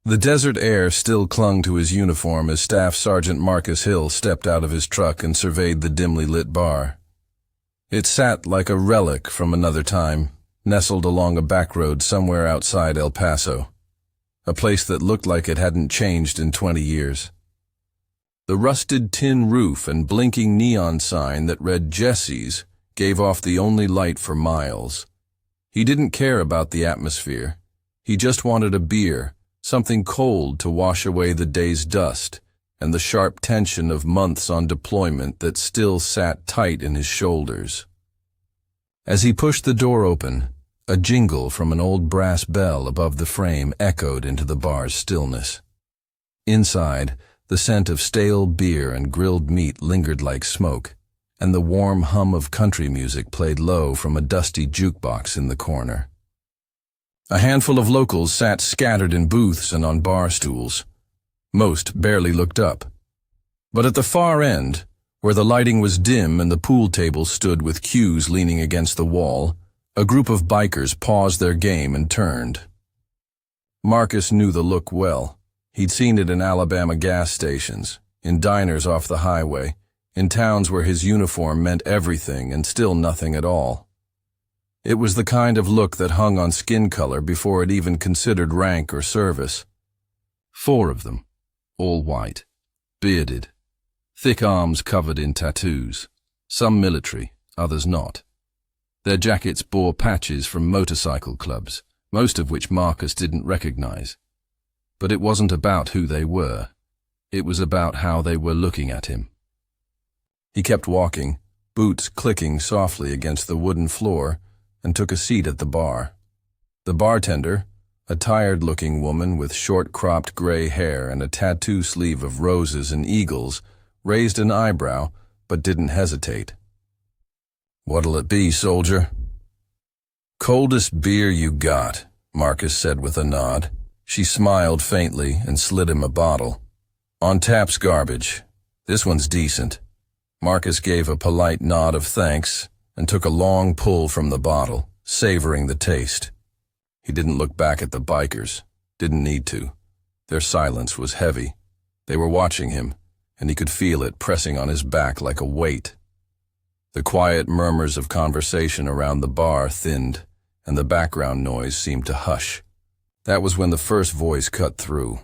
The desert air still clung to his uniform as Staff Sergeant Marcus Hill stepped out of his truck and surveyed the dimly lit bar. It sat like a relic from another time, nestled along a back road somewhere outside El Paso, a place that looked like it hadn't changed in 20 years. The rusted tin roof and blinking neon sign that read Jesse's gave off the only light for miles. He didn't care about the atmosphere. He just wanted a beer, something cold to wash away the day's dust and the sharp tension of months on deployment that still sat tight in his shoulders. As he pushed the door open, a jingle from an old brass bell above the frame echoed into the bar's stillness. Inside, the scent of stale beer and grilled meat lingered like smoke, and the warm hum of country music played low from a dusty jukebox in the corner. A handful of locals sat scattered in booths and on bar stools. Most barely looked up. But at the far end, where the lighting was dim and the pool tables stood with cues leaning against the wall, a group of bikers paused their game and turned. Marcus knew the look well. He'd seen it in Alabama gas stations, in diners off the highway, in towns where his uniform meant everything and still nothing at all. It was the kind of look that hung on skin color before it even considered rank or service. 4 of them, all white, bearded, thick arms covered in tattoos, some military, others not. Their jackets bore patches from motorcycle clubs, most of which Marcus didn't recognize. But it wasn't about who they were. It was about how they were looking at him. He kept walking, boots clicking softly against the wooden floor, and took a seat at the bar. The bartender, a tired-looking woman with short-cropped gray hair and a tattoo sleeve of roses and eagles, raised an eyebrow but didn't hesitate. "What'll it be, soldier?" "Coldest beer you got," Marcus said with a nod. She smiled faintly and slid him a bottle. "On tap's garbage. This one's decent." Marcus gave a polite nod of thanks and took a long pull from the bottle, savoring the taste. He didn't look back at the bikers, didn't need to. Their silence was heavy. They were watching him, and he could feel it pressing on his back like a weight. The quiet murmurs of conversation around the bar thinned, and the background noise seemed to hush. That was when the first voice cut through.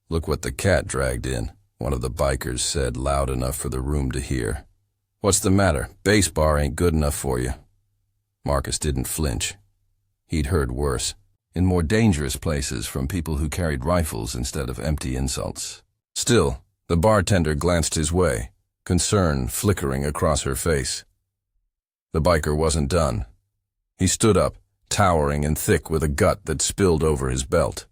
"Look what the cat dragged in," one of the bikers said, loud enough for the room to hear. "What's the matter? Base bar ain't good enough for you." Marcus didn't flinch. He'd heard worse, in more dangerous places from people who carried rifles instead of empty insults. Still, the bartender glanced his way, concern flickering across her face. The biker wasn't done. He stood up, towering and thick with a gut that spilled over his belt.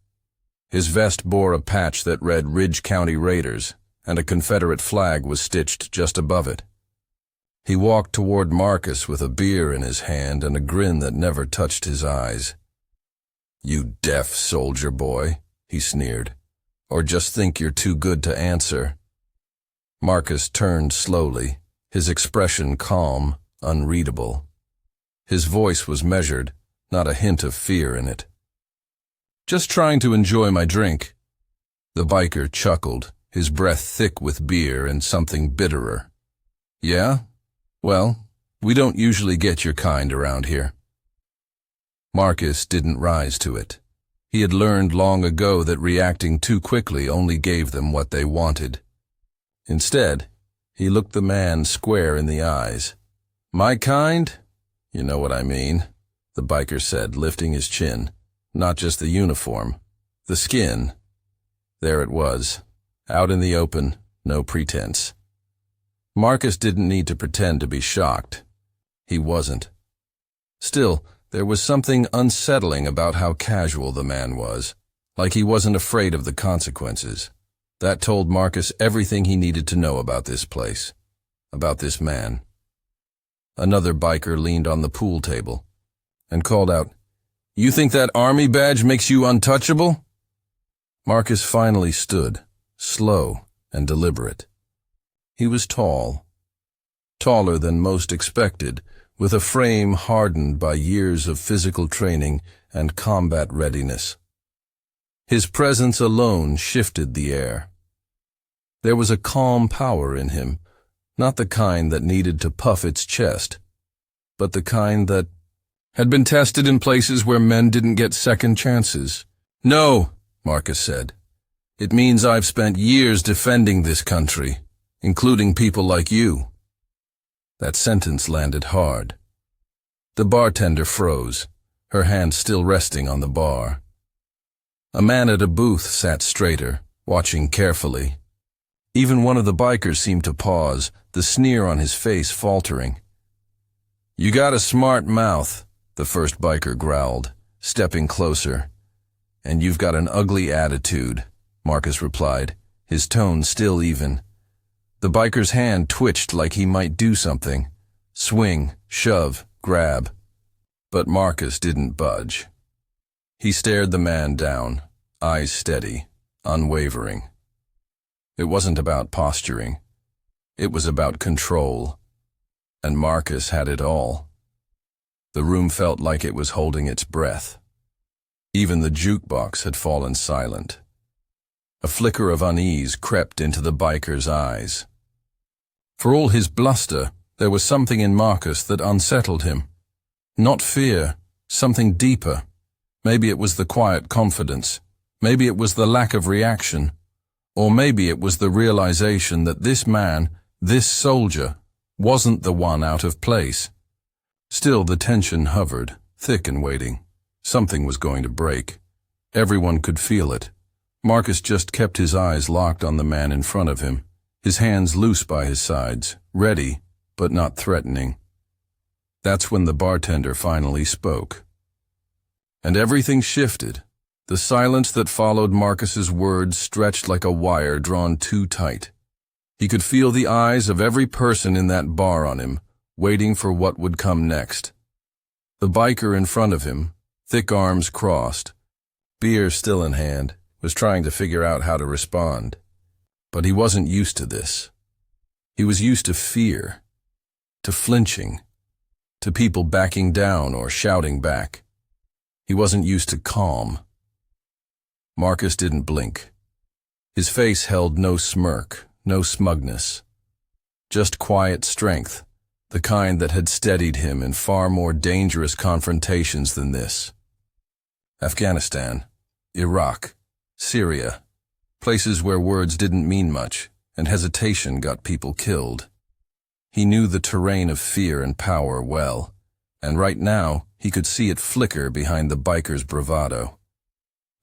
His vest bore a patch that read Ridge County Raiders, and a Confederate flag was stitched just above it. He walked toward Marcus with a beer in his hand and a grin that never touched his eyes. "You deaf soldier boy," he sneered. "Or just think you're too good to answer." Marcus turned slowly, his expression calm, unreadable. His voice was measured, not a hint of fear in it. "Just trying to enjoy my drink." The biker chuckled, his breath thick with beer and something bitterer. "Yeah? Well, we don't usually get your kind around here." Marcus didn't rise to it. He had learned long ago that reacting too quickly only gave them what they wanted. Instead, he looked the man square in the eyes. "My kind? You know what I mean," the biker said, lifting his chin. "Not just the uniform, the skin." There it was, out in the open, no pretense. Marcus didn't need to pretend to be shocked. He wasn't. Still, there was something unsettling about how casual the man was, like he wasn't afraid of the consequences. That told Marcus everything he needed to know about this place, about this man. Another biker leaned on the pool table and called out, "You think that army badge makes you untouchable?" Marcus finally stood, slow and deliberate. He was tall, taller than most expected, with a frame hardened by years of physical training and combat readiness. His presence alone shifted the air. There was a calm power in him, not the kind that needed to puff its chest, but the kind that had been tested in places where men didn't get second chances. "No," Marcus said. "It means I've spent years defending this country, including people like you." That sentence landed hard. The bartender froze, her hand still resting on the bar. A man at a booth sat straighter, watching carefully. Even one of the bikers seemed to pause, the sneer on his face faltering. "You got a smart mouth," the first biker growled, stepping closer. "And you've got an ugly attitude," Marcus replied, his tone still even. The biker's hand twitched like he might do something. Swing, shove, grab. But Marcus didn't budge. He stared the man down, eyes steady, unwavering. It wasn't about posturing. It was about control. And Marcus had it all. The room felt like it was holding its breath. Even the jukebox had fallen silent. A flicker of unease crept into the biker's eyes. For all his bluster, there was something in Marcus that unsettled him. Not fear, something deeper. Maybe it was the quiet confidence. Maybe it was the lack of reaction. Or maybe it was the realization that this man, this soldier, wasn't the one out of place. Still, the tension hovered, thick and waiting. Something was going to break. Everyone could feel it. Marcus just kept his eyes locked on the man in front of him, his hands loose by his sides, ready, but not threatening. That's when the bartender finally spoke. And everything shifted. The silence that followed Marcus's words stretched like a wire drawn too tight. He could feel the eyes of every person in that bar on him, waiting for what would come next. The biker in front of him, thick arms crossed, beer still in hand, was trying to figure out how to respond. But he wasn't used to this. He was used to fear, to flinching, to people backing down or shouting back. He wasn't used to calm. Marcus didn't blink. His face held no smirk, no smugness. Just quiet strength, the kind that had steadied him in far more dangerous confrontations than this. Afghanistan, Iraq, Syria, places where words didn't mean much, and hesitation got people killed. He knew the terrain of fear and power well, and right now he could see it flicker behind the biker's bravado.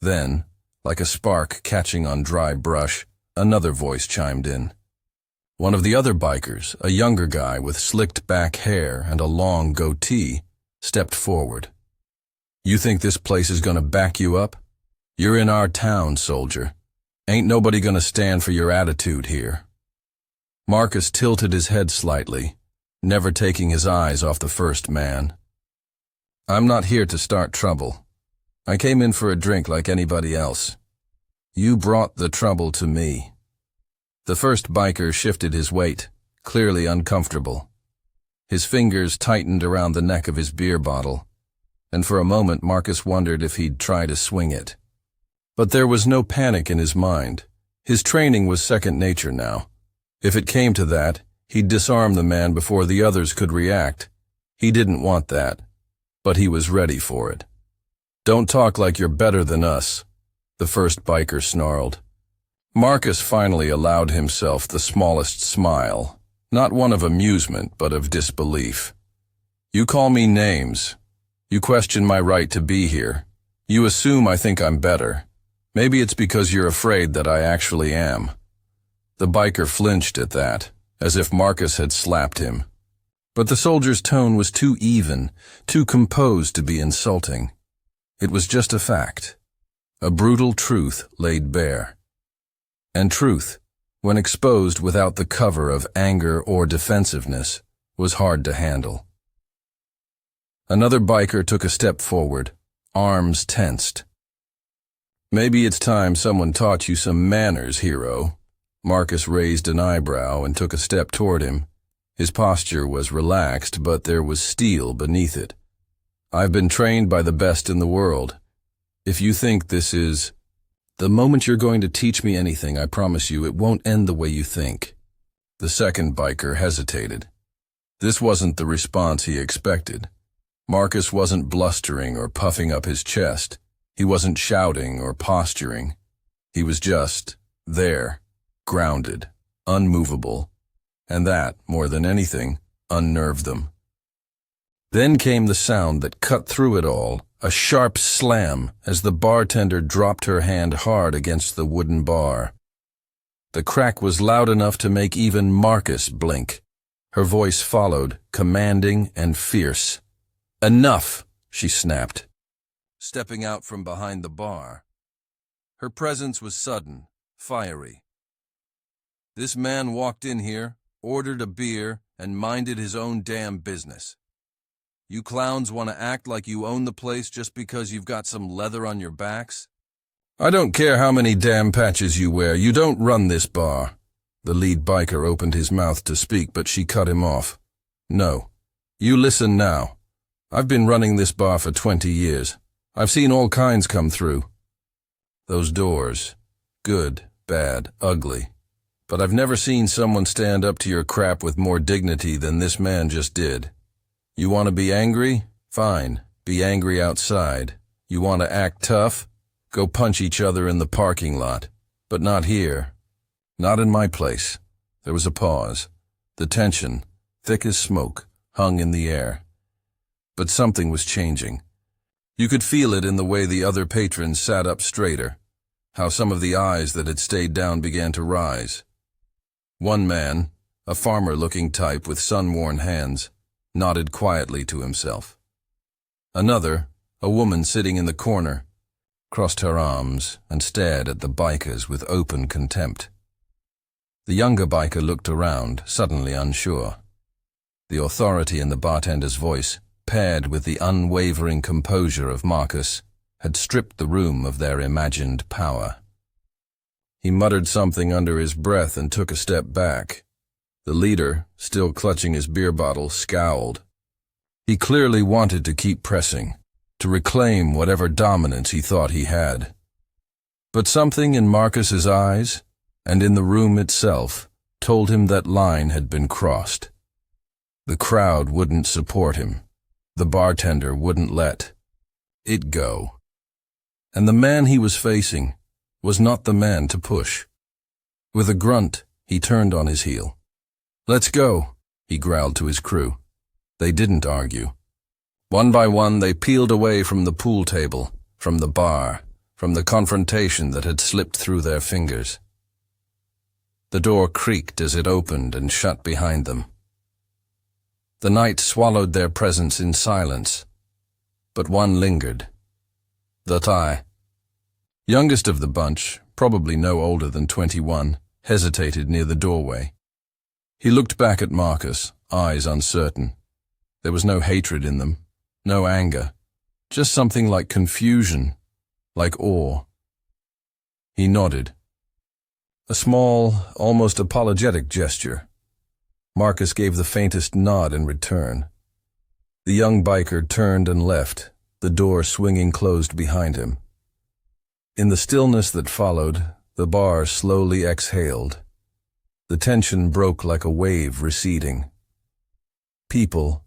Then, like a spark catching on dry brush, another voice chimed in. One of the other bikers, a younger guy with slicked back hair and a long goatee, stepped forward. "You think this place is gonna back you up? You're in our town, soldier. Ain't nobody gonna stand for your attitude here." Marcus tilted his head slightly, never taking his eyes off the first man. "I'm not here to start trouble. I came in for a drink like anybody else. You brought the trouble to me." The first biker shifted his weight, clearly uncomfortable. His fingers tightened around the neck of his beer bottle, and for a moment Marcus wondered if he'd try to swing it. But there was no panic in his mind. His training was second nature now. If it came to that, he'd disarm the man before the others could react. He didn't want that, but he was ready for it. "Don't talk like you're better than us," the first biker snarled. Marcus finally allowed himself the smallest smile, not one of amusement, but of disbelief. "You call me names. You question my right to be here. You assume I think I'm better. Maybe it's because you're afraid that I actually am." The biker flinched at that, as if Marcus had slapped him. But the soldier's tone was too even, too composed to be insulting. It was just a fact, a brutal truth laid bare. And truth, when exposed without the cover of anger or defensiveness, was hard to handle. Another biker took a step forward, arms tensed. "Maybe it's time someone taught you some manners, hero." Marcus raised an eyebrow and took a step toward him. His posture was relaxed, but there was steel beneath it. "I've been trained by the best in the world. If you think this is..." The moment you're going to teach me anything, I promise you, it won't end the way you think." The second biker hesitated. This wasn't the response he expected. Marcus wasn't blustering or puffing up his chest. He wasn't shouting or posturing. He was just there, grounded, unmovable, and that, more than anything, unnerved them. Then came the sound that cut through it all, a sharp slam as the bartender dropped her hand hard against the wooden bar. The crack was loud enough to make even Marcus blink. Her voice followed, commanding and fierce. "Enough!" she snapped, stepping out from behind the bar. Her presence was sudden, fiery. This man walked in here, ordered a beer, and minded his own damn business. You clowns want to act like you own the place just because you've got some leather on your backs? I don't care how many damn patches you wear, you don't run this bar. The lead biker opened his mouth to speak, but she cut him off. No. You listen now. I've been running this bar for 20 years. I've seen all kinds come through. Those doors. Good, bad, ugly. But I've never seen someone stand up to your crap with more dignity than this man just did. You want to be angry? Fine. Be angry outside. You want to act tough? Go punch each other in the parking lot. But not here. Not in my place. There was a pause. The tension, thick as smoke, hung in the air. But something was changing. You could feel it in the way the other patrons sat up straighter, how some of the eyes that had stayed down began to rise. One man, a farmer-looking type with sun-worn hands, nodded quietly to himself. Another, a woman sitting in the corner, crossed her arms and stared at the bikers with open contempt. The younger biker looked around, suddenly unsure. The authority in the bartender's voice, paired with the unwavering composure of Marcus, had stripped the room of their imagined power. He muttered something under his breath and took a step back. The leader, still clutching his beer bottle, scowled. He clearly wanted to keep pressing, to reclaim whatever dominance he thought he had. But something in Marcus's eyes, and in the room itself, told him that line had been crossed. The crowd wouldn't support him. The bartender wouldn't let it go. And the man he was facing was not the man to push. With a grunt, he turned on his heel. "Let's go," he growled to his crew. They didn't argue. One by one, they peeled away from the pool table, from the bar, from the confrontation that had slipped through their fingers. The door creaked as it opened and shut behind them. The night swallowed their presence in silence, but one lingered. The Thai, youngest of the bunch, probably no older than 21, hesitated near the doorway. He looked back at Marcus, eyes uncertain. There was no hatred in them, no anger, just something like confusion, like awe. He nodded. A small, almost apologetic gesture. Marcus gave the faintest nod in return. The young biker turned and left, the door swinging closed behind him. In the stillness that followed, the bar slowly exhaled. The tension broke like a wave receding. People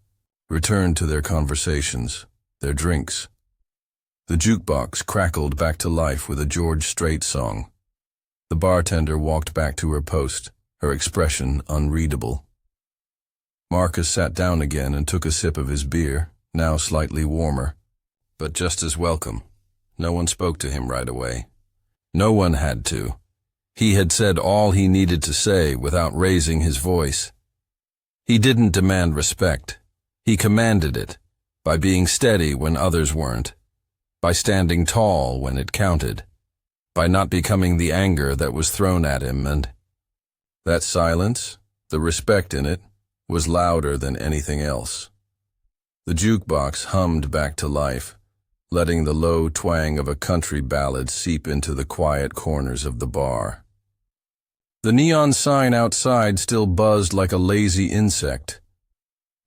returned to their conversations, their drinks. The jukebox crackled back to life with a George Strait song. The bartender walked back to her post, her expression unreadable. Marcus sat down again and took a sip of his beer, now slightly warmer, but just as welcome. No one spoke to him right away. No one had to. He had said all he needed to say without raising his voice. He didn't demand respect. He commanded it, by being steady when others weren't, by standing tall when it counted, by not becoming the anger that was thrown at him, and that silence, the respect in it, was louder than anything else. The jukebox hummed back to life, letting the low twang of a country ballad seep into the quiet corners of the bar. The neon sign outside still buzzed like a lazy insect,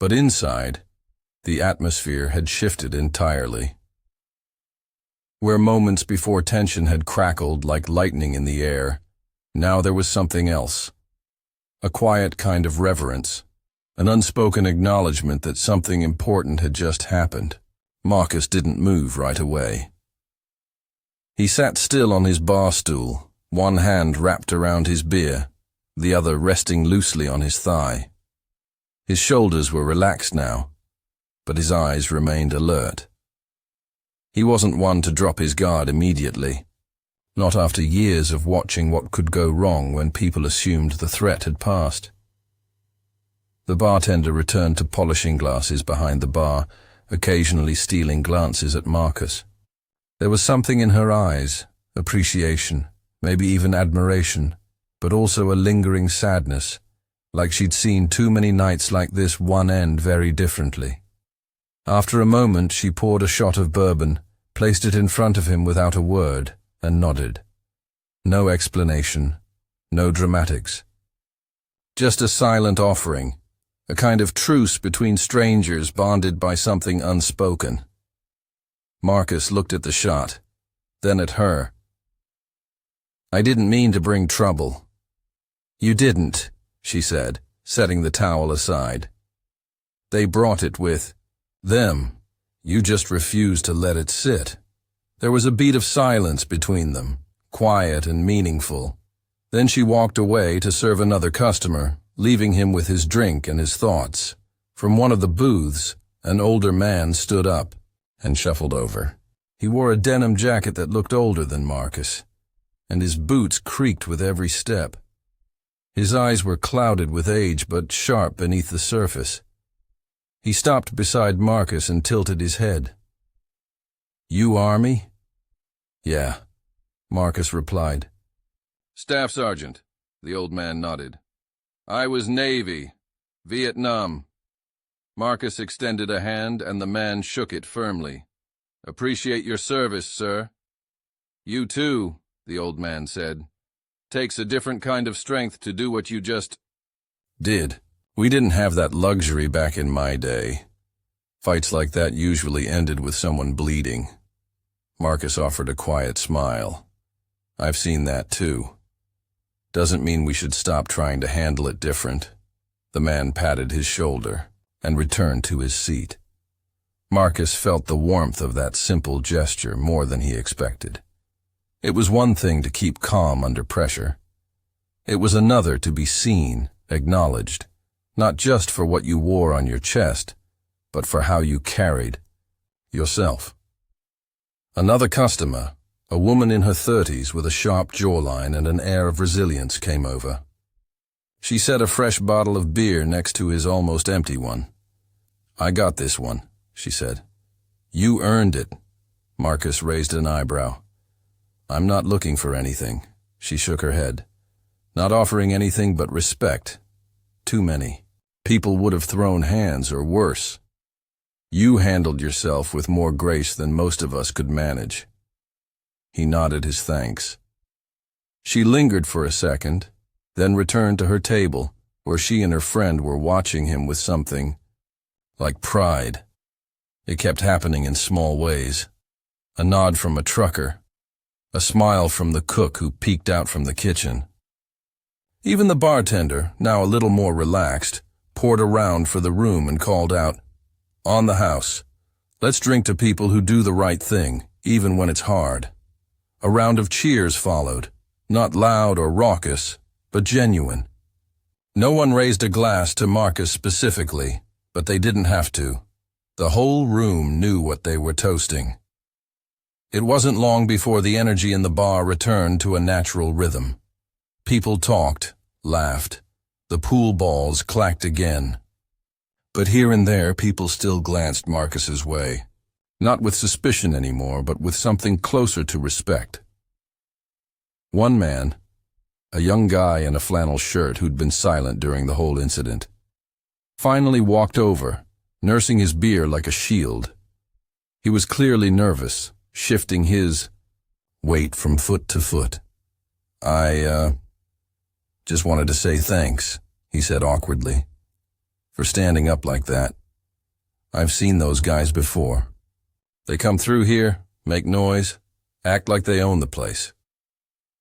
but inside, the atmosphere had shifted entirely. Where moments before tension had crackled like lightning in the air, now there was something else. A quiet kind of reverence, an unspoken acknowledgement that something important had just happened. Marcus didn't move right away. He sat still on his bar stool, one hand wrapped around his beer, the other resting loosely on his thigh. His shoulders were relaxed now, but his eyes remained alert. He wasn't one to drop his guard immediately, not after years of watching what could go wrong when people assumed the threat had passed. The bartender returned to polishing glasses behind the bar, occasionally stealing glances at Marcus. There was something in her eyes, appreciation, maybe even admiration, but also a lingering sadness, like she'd seen too many nights like this one end very differently. After a moment, she poured a shot of bourbon, placed it in front of him without a word, and nodded. No explanation, no dramatics. Just a silent offering, a kind of truce between strangers bonded by something unspoken. Marcus looked at the shot, then at her. "I didn't mean to bring trouble." "You didn't," she said, setting the towel aside. "They brought it with them. You just refused to let it sit." There was a beat of silence between them, quiet and meaningful. Then she walked away to serve another customer, leaving him with his drink and his thoughts. From one of the booths, an older man stood up and shuffled over. He wore a denim jacket that looked older than Marcus, and his boots creaked with every step. His eyes were clouded with age but sharp beneath the surface. He stopped beside Marcus and tilted his head. "You Army?" "Yeah," Marcus replied. "Staff Sergeant," the old man nodded. "I was Navy, Vietnam." Marcus extended a hand and the man shook it firmly. "Appreciate your service, sir." "You too," the old man said. "Takes a different kind of strength to do what you just did. We didn't have that luxury back in my day. Fights like that usually ended with someone bleeding." Marcus offered a quiet smile. "I've seen that too. Doesn't mean we should stop trying to handle it different." The man patted his shoulder and returned to his seat. Marcus felt the warmth of that simple gesture more than he expected. It was one thing to keep calm under pressure. It was another to be seen, acknowledged, not just for what you wore on your chest, but for how you carried yourself. Another customer, a woman in her 30s with a sharp jawline and an air of resilience, came over. She set a fresh bottle of beer next to his almost empty one. "I got this one," she said. "You earned it." Marcus raised an eyebrow. "I'm not looking for anything." She shook her head. "Not offering anything but respect. Too many. People would have thrown hands or worse. You handled yourself with more grace than most of us could manage." He nodded his thanks. She lingered for a second, then returned to her table, where she and her friend were watching him with something like pride. It kept happening in small ways. A nod from a trucker, a smile from the cook who peeked out from the kitchen. Even the bartender, now a little more relaxed, poured a round for the room and called out, "On the house. Let's drink to people who do the right thing, even when it's hard." A round of cheers followed, not loud or raucous, but genuine. No one raised a glass to Marcus specifically, but they didn't have to. The whole room knew what they were toasting. It wasn't long before the energy in the bar returned to a natural rhythm. People talked, laughed. The pool balls clacked again. But here and there, people still glanced Marcus's way. Not with suspicion anymore, but with something closer to respect. One man, a young guy in a flannel shirt who'd been silent during the whole incident, finally walked over, nursing his beer like a shield. He was clearly nervous, shifting his weight from foot to foot. "I just wanted to say thanks," he said awkwardly, "for standing up like that. I've seen those guys before. They come through here, make noise, Act like they own the place.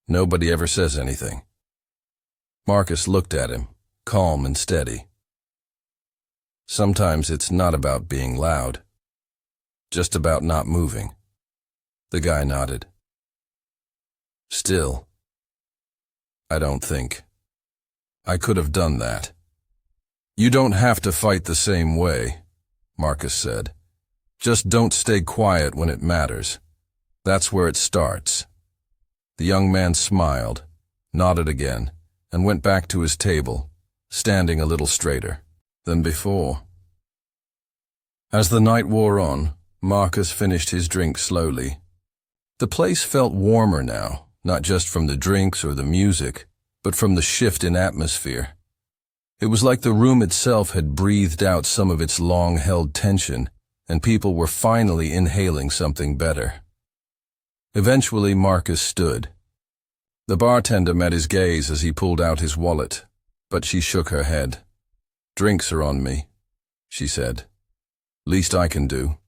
Nobody ever says anything. Marcus looked at him, calm and steady. Sometimes it's not about being loud, just about not moving. The guy nodded. Still, I don't think I could have done that. You don't have to fight the same way, Marcus said. Just don't stay quiet when it matters. That's where it starts. The young man smiled, nodded again, and went back to his table, standing a little straighter than before. As the night wore on, Marcus finished his drink slowly. The place felt warmer now, not just from the drinks or the music, but from the shift in atmosphere. It was like the room itself had breathed out some of its long-held tension, and people were finally inhaling something better. Eventually, Marcus stood. The bartender met his gaze as he pulled out his wallet, but she shook her head. "Drinks are on me," she said. "Least I can do."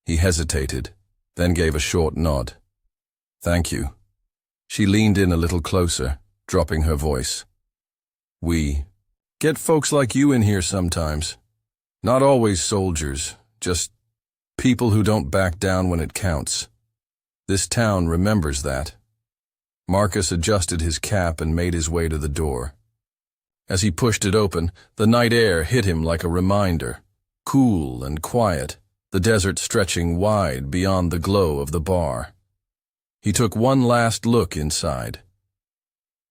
He hesitated, then gave a short nod. "Thank you." She leaned in a little closer, dropping her voice. "We get folks like you in here sometimes. Not always soldiers, just people who don't back down when it counts. This town remembers that." Marcus adjusted his cap and made his way to the door. As he pushed it open, the night air hit him like a reminder, cool and quiet, the desert stretching wide beyond the glow of the bar. He took one last look inside.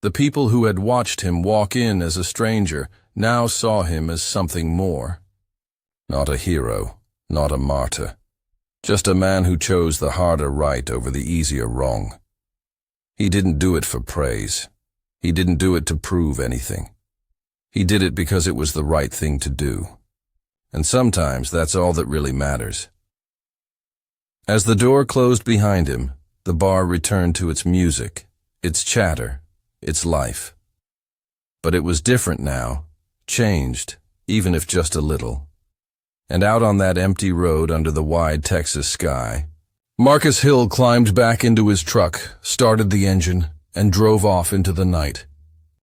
The people who had watched him walk in as a stranger now saw him as something more. Not a hero, not a martyr. Just a man who chose the harder right over the easier wrong. He didn't do it for praise. He didn't do it to prove anything. He did it because it was the right thing to do. And sometimes that's all that really matters. As the door closed behind him, the bar returned to its music, its chatter, its life. But it was different now, changed, even if just a little. And out on that empty road under the wide Texas sky, Marcus Hill climbed back into his truck, started the engine, and drove off into the night.